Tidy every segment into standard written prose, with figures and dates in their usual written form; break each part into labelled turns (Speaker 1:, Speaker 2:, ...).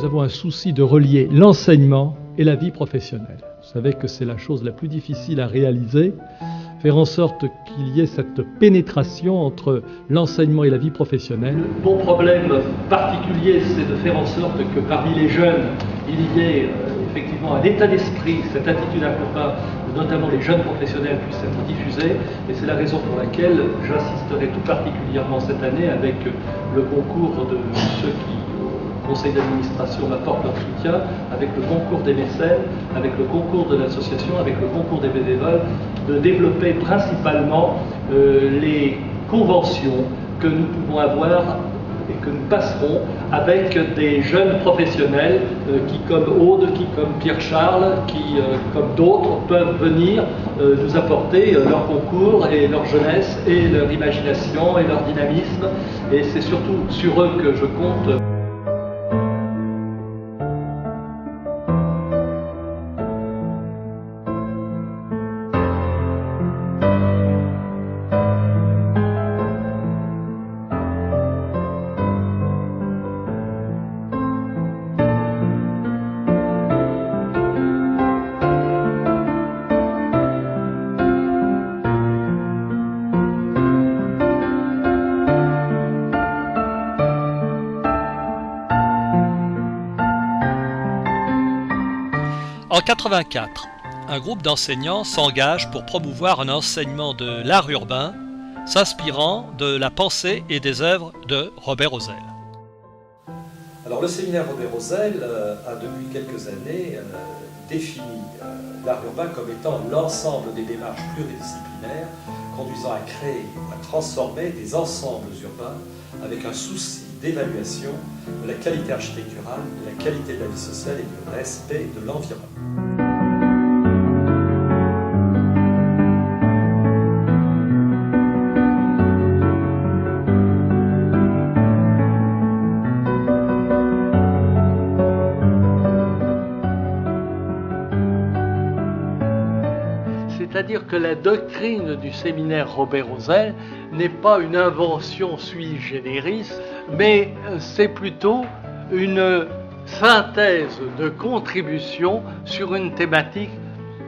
Speaker 1: nous avons un souci de relier l'enseignement et la vie professionnelle. Vous savez que c'est la chose la plus difficile à réaliser, faire en sorte qu'il y ait cette pénétration entre l'enseignement et la vie professionnelle. Mon problème particulier, c'est de faire en sorte que parmi les jeunes, il y ait effectivement un état d'esprit, cette attitude à combat, notamment les jeunes professionnels, puissent être diffusée. Et c'est la raison pour laquelle j'insisterai tout particulièrement cette année avec le concours de ceux qui, au conseil d'administration, m'apportent leur soutien, avec le concours des mécènes, avec le concours de l'association, avec le concours des bénévoles, de développer principalement les conventions que nous pouvons avoir et que nous passerons avec des jeunes professionnels qui, comme Aude, qui, comme Pierre-Charles, qui, comme d'autres, peuvent venir nous apporter leur concours et leur jeunesse et leur imagination et leur dynamisme. Et c'est surtout sur eux que je compte.
Speaker 2: En 1984, un groupe d'enseignants s'engage pour promouvoir un enseignement de l'art urbain s'inspirant de la pensée et des œuvres de Robert Ozel.
Speaker 3: Alors le séminaire Robert Ozel a depuis quelques années défini l'art urbain comme étant l'ensemble des démarches pluridisciplinaires conduisant à créer ou à transformer des ensembles urbains avec un souci d'évaluation de la qualité architecturale, de la qualité de la vie sociale et du respect de l'environnement.
Speaker 1: C'est-à-dire que la doctrine du séminaire Robert Ozel n'est pas une invention sui generis, mais c'est plutôt une synthèse de contributions sur une thématique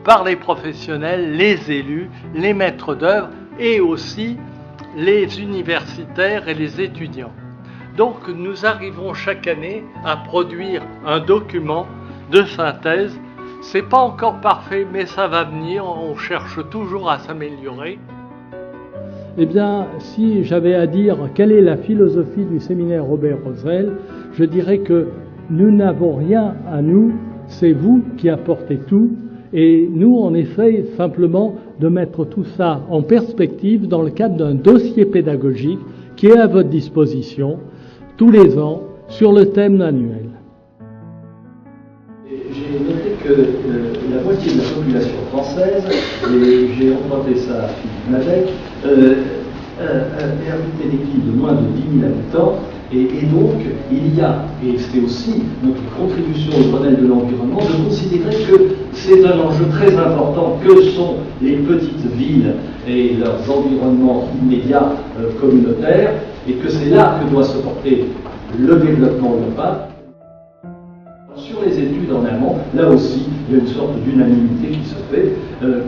Speaker 1: par les professionnels, les élus, les maîtres d'œuvre et aussi les universitaires et les étudiants. Donc nous arrivons chaque année à produire un document de synthèse. C'est pas encore parfait, mais ça va venir, on cherche toujours à s'améliorer. Eh bien, si j'avais à dire quelle est la philosophie du séminaire Robert Ozel, je dirais que nous n'avons rien à nous, c'est vous qui apportez tout, et nous on essaye simplement de mettre tout ça en perspective dans le cadre d'un dossier pédagogique qui est à votre disposition tous les ans sur le thème annuel. J'ai noté que la moitié de la population française, et j'ai emprunté ça à Philippe Madec, habité des villes de moins de 10 000 habitants, et donc il y a, et c'est aussi notre contribution au Grenelle de l'environnement, de considérer que c'est un enjeu très important que sont les petites villes et leurs environnements immédiats communautaires, et que c'est là que doit se porter le développement urbain. Sur les études en amont, là aussi, il y a une sorte d'unanimité qui se fait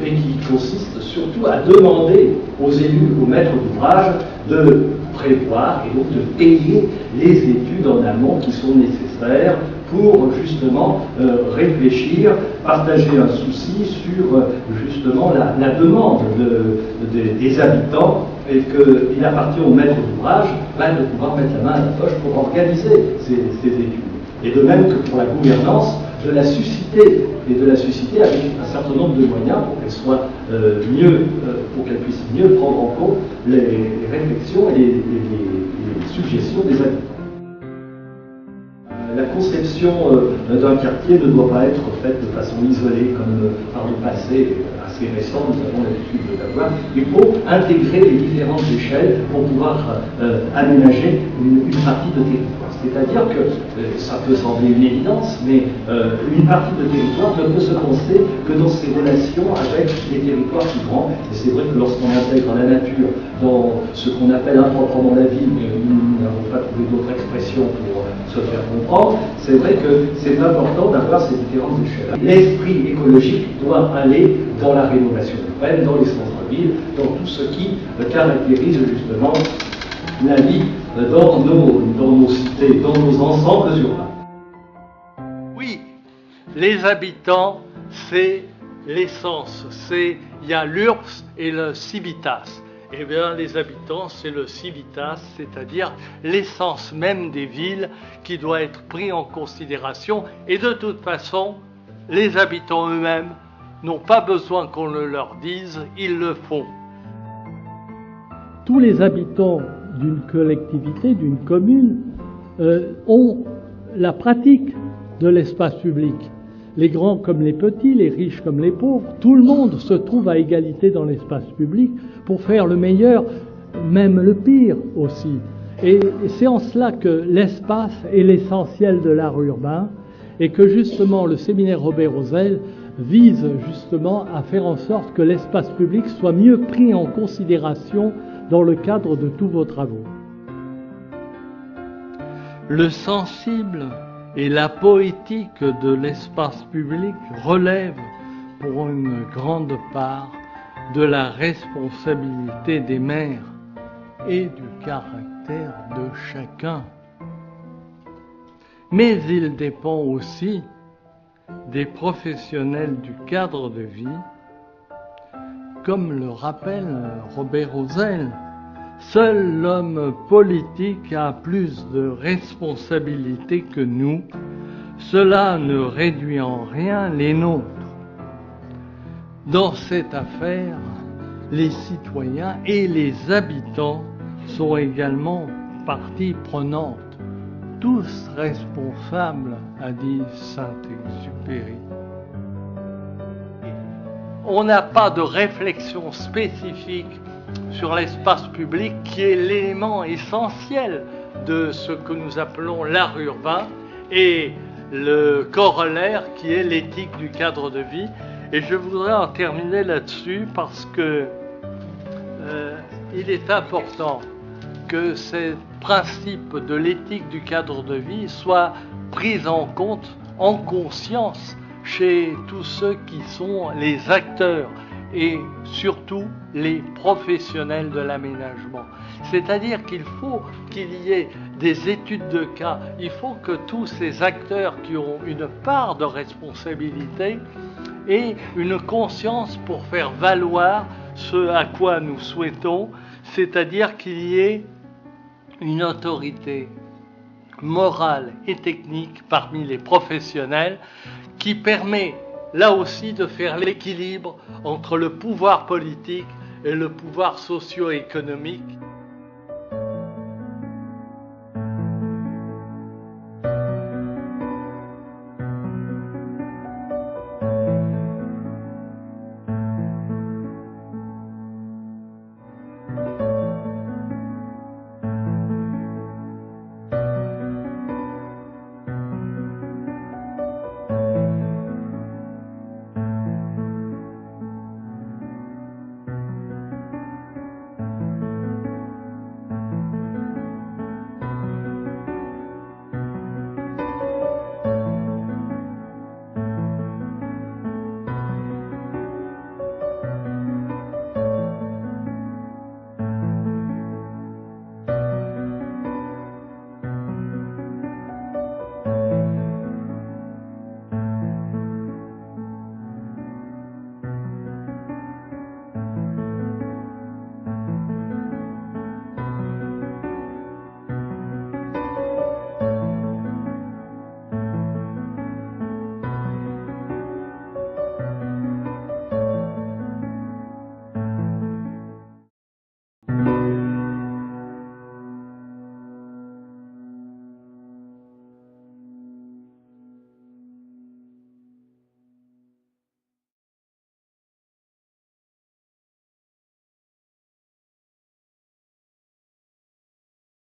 Speaker 1: et qui consiste surtout à demander aux élus, aux maîtres d'ouvrage, de prévoir et donc de payer les études en amont qui sont nécessaires pour justement réfléchir, partager un souci sur justement la demande des habitants et qu'il appartient aux maîtres d'ouvrage de pouvoir mettre la main à la poche pour organiser ces études. Et de même que pour la gouvernance, de la susciter, et de la susciter avec un certain nombre de moyens pour qu'elle soit pour qu'elle puisse mieux prendre en compte les réflexions et les suggestions des habitants. La conception d'un quartier ne doit pas être faite de façon isolée comme par le passé assez récent, nous avons l'habitude d'avoir. Il faut intégrer les différentes échelles pour pouvoir aménager une partie de territoire. C'est-à-dire que, ça peut sembler une évidence, mais une partie de territoire ne peut se penser que dans ses relations avec les territoires plus grands. Et c'est vrai que lorsqu'on intègre la nature dans ce qu'on appelle improprement la ville, mais nous n'avons pas trouver d'autres expressions pour se faire comprendre, c'est vrai que c'est important d'avoir ces différentes échelles. L'esprit écologique doit aller dans la rénovation urbaine, dans les centres-villes, dans tout ce qui caractérise justement la vie dans nos cités, dans nos ensembles urbains.
Speaker 4: Oui, les habitants, c'est l'essence, il y a l'URBS et le civitas. Eh bien, les habitants, c'est le civitas, c'est-à-dire l'essence même des villes qui doit être pris en considération. Et de toute façon, les habitants eux-mêmes n'ont pas besoin qu'on le leur dise, ils le font.
Speaker 5: Tous les habitants d'une collectivité, d'une commune, ont la pratique de l'espace public. Les grands comme les petits, les riches comme les pauvres, tout le monde se trouve à égalité dans l'espace public pour faire le meilleur, même le pire aussi. Et c'est en cela que l'espace est l'essentiel de l'art urbain et que justement le séminaire Robert Rosel vise justement à faire en sorte que l'espace public soit mieux pris en considération dans le cadre de tous vos travaux. Le sensible et la poétique de l'espace public relève pour une grande part de la responsabilité des maires et du caractère de chacun. Mais il dépend aussi des professionnels du cadre de vie, comme le rappelle Robert Rosel. Seul l'homme politique a plus de responsabilités que nous. Cela ne réduit en rien les nôtres. Dans cette affaire, les citoyens et les habitants sont également partie prenante, tous responsables, a dit Saint-Exupéry. On n'a pas de réflexion spécifique sur l'espace public qui est l'élément essentiel de ce que nous appelons l'art urbain et le corollaire qui est l'éthique du cadre de vie. Et je voudrais en terminer là-dessus parce que il est important que ces principes de l'éthique du cadre de vie soient pris en compte en conscience chez tous ceux qui sont les acteurs et surtout les professionnels de l'aménagement. C'est-à-dire qu'il faut qu'il y ait des études de cas, il faut que tous ces acteurs qui ont une part de responsabilité aient une conscience pour faire valoir ce à quoi nous souhaitons, c'est-à-dire qu'il y ait une autorité morale et technique parmi les professionnels qui permet là aussi de faire l'équilibre entre le pouvoir politique et le pouvoir socio-économique.